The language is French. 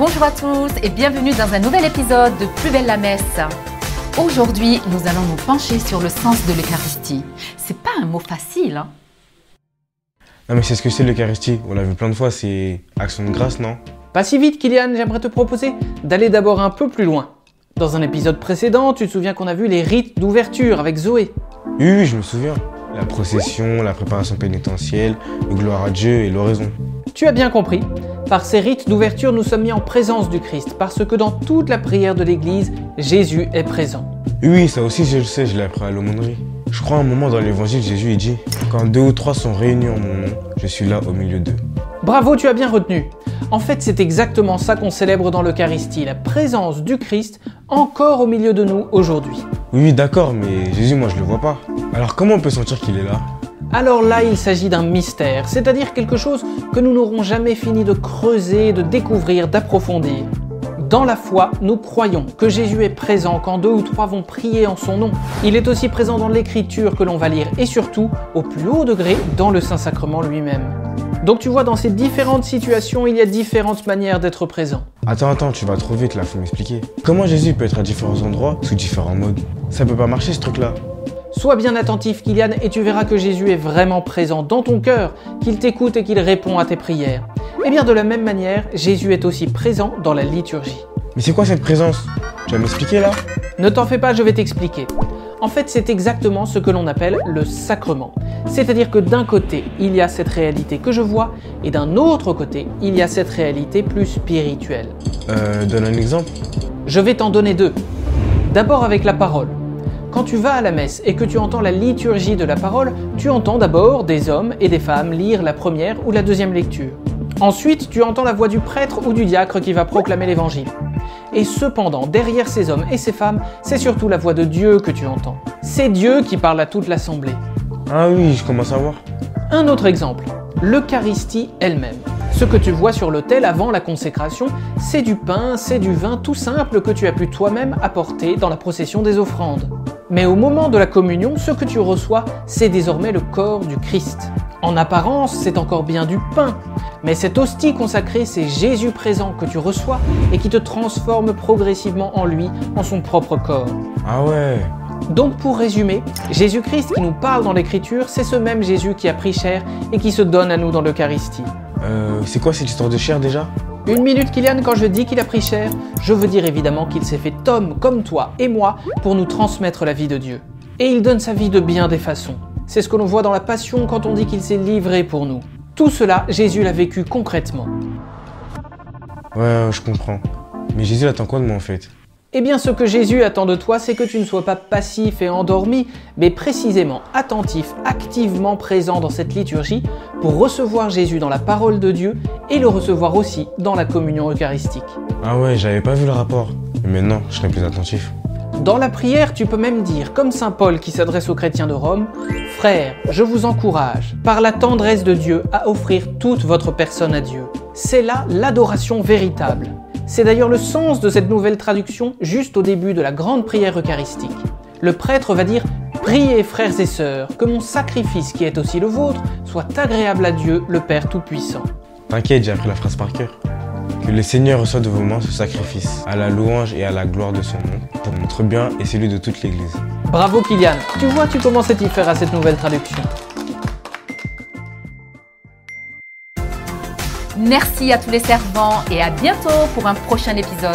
Bonjour à tous et bienvenue dans un nouvel épisode de Plus belle la messe. Aujourd'hui, nous allons nous pencher sur le sens de l'Eucharistie. C'est pas un mot facile, hein? Non mais c'est ce que c'est l'Eucharistie, on l'a vu plein de fois, c'est action de grâce, non? Pas si vite, Kylian, j'aimerais te proposer d'aller d'abord un peu plus loin. Dans un épisode précédent, tu te souviens qu'on a vu les rites d'ouverture avec Zoé. Oui, je me souviens. La procession, la préparation pénitentielle, le gloire à Dieu et l'oraison. Tu as bien compris. Par ces rites d'ouverture, nous sommes mis en présence du Christ, parce que dans toute la prière de l'Église, Jésus est présent. Oui, ça aussi je le sais, je l'ai appris à l'aumônerie. Je crois à un moment dans l'évangile, Jésus il dit « Quand 2 ou 3 sont réunis en mon nom, je suis là au milieu d'eux. » Bravo, tu as bien retenu. En fait, c'est exactement ça qu'on célèbre dans l'Eucharistie, la présence du Christ encore au milieu de nous aujourd'hui. Oui, d'accord, mais Jésus, moi je le vois pas. Alors comment on peut sentir qu'il est là? Alors là, il s'agit d'un mystère, c'est-à-dire quelque chose que nous n'aurons jamais fini de creuser, de découvrir, d'approfondir. Dans la foi, nous croyons que Jésus est présent quand 2 ou 3 vont prier en son nom. Il est aussi présent dans l'Écriture que l'on va lire et surtout, au plus haut degré, dans le Saint-Sacrement lui-même. Donc tu vois, dans ces différentes situations, il y a différentes manières d'être présent. Attends, tu vas trop vite là, faut m'expliquer. Comment Jésus peut être à différents endroits, sous différents modes? Ça peut pas marcher ce truc-là. Sois bien attentif, Kylian, et tu verras que Jésus est vraiment présent dans ton cœur, qu'il t'écoute et qu'il répond à tes prières. Et bien de la même manière, Jésus est aussi présent dans la liturgie. Mais c'est quoi cette présence? Tu vas m'expliquer là? Ne t'en fais pas, je vais t'expliquer. En fait, c'est exactement ce que l'on appelle le sacrement. C'est-à-dire que d'un côté, il y a cette réalité que je vois, et d'un autre côté, il y a cette réalité plus spirituelle. Donne un exemple. Je vais t'en donner 2. D'abord avec la parole. Quand tu vas à la messe et que tu entends la liturgie de la parole, tu entends d'abord des hommes et des femmes lire la première ou la deuxième lecture. Ensuite, tu entends la voix du prêtre ou du diacre qui va proclamer l'évangile. Et cependant, derrière ces hommes et ces femmes, c'est surtout la voix de Dieu que tu entends. C'est Dieu qui parle à toute l'assemblée. Ah oui, je commence à voir. Un autre exemple, l'Eucharistie elle-même. Ce que tu vois sur l'autel avant la consécration, c'est du pain, c'est du vin tout simple que tu as pu toi-même apporter dans la procession des offrandes. Mais au moment de la communion, ce que tu reçois, c'est désormais le corps du Christ. En apparence, c'est encore bien du pain, mais cette hostie consacrée, c'est Jésus présent que tu reçois et qui te transforme progressivement en lui, en son propre corps. Ah ouais. Donc pour résumer, Jésus-Christ qui nous parle dans l'Écriture, c'est ce même Jésus qui a pris chair et qui se donne à nous dans l'Eucharistie. C'est quoi cette histoire de chair déjà? 1 minute, Kylian, quand je dis qu'il a pris chair, je veux dire évidemment qu'il s'est fait homme comme toi et moi pour nous transmettre la vie de Dieu. Et il donne sa vie de bien des façons. C'est ce que l'on voit dans la Passion quand on dit qu'il s'est livré pour nous. Tout cela, Jésus l'a vécu concrètement. Ouais, je comprends. Mais Jésus attend quoi de moi en fait? Eh bien, ce que Jésus attend de toi, c'est que tu ne sois pas passif et endormi, mais précisément attentif, activement présent dans cette liturgie pour recevoir Jésus dans la parole de Dieu et le recevoir aussi dans la communion eucharistique. Ah ouais, j'avais pas vu le rapport. Mais maintenant, je serai plus attentif. Dans la prière, tu peux même dire, comme saint Paul qui s'adresse aux chrétiens de Rome, « Frères, je vous encourage, par la tendresse de Dieu, à offrir toute votre personne à Dieu. » C'est là l'adoration véritable. C'est d'ailleurs le sens de cette nouvelle traduction juste au début de la grande prière eucharistique. Le prêtre va dire « Priez, frères et sœurs, que mon sacrifice qui est aussi le vôtre soit agréable à Dieu, le Père Tout-Puissant. » T'inquiète, j'ai appris la phrase par cœur. Que le Seigneur reçoit de vos mains ce sacrifice, à la louange et à la gloire de son nom, pour notre bien et celui de toute l'Église. Bravo Kylian, tu vois, tu commences à t'y faire à cette nouvelle traduction. Merci à tous les servants et à bientôt pour un prochain épisode.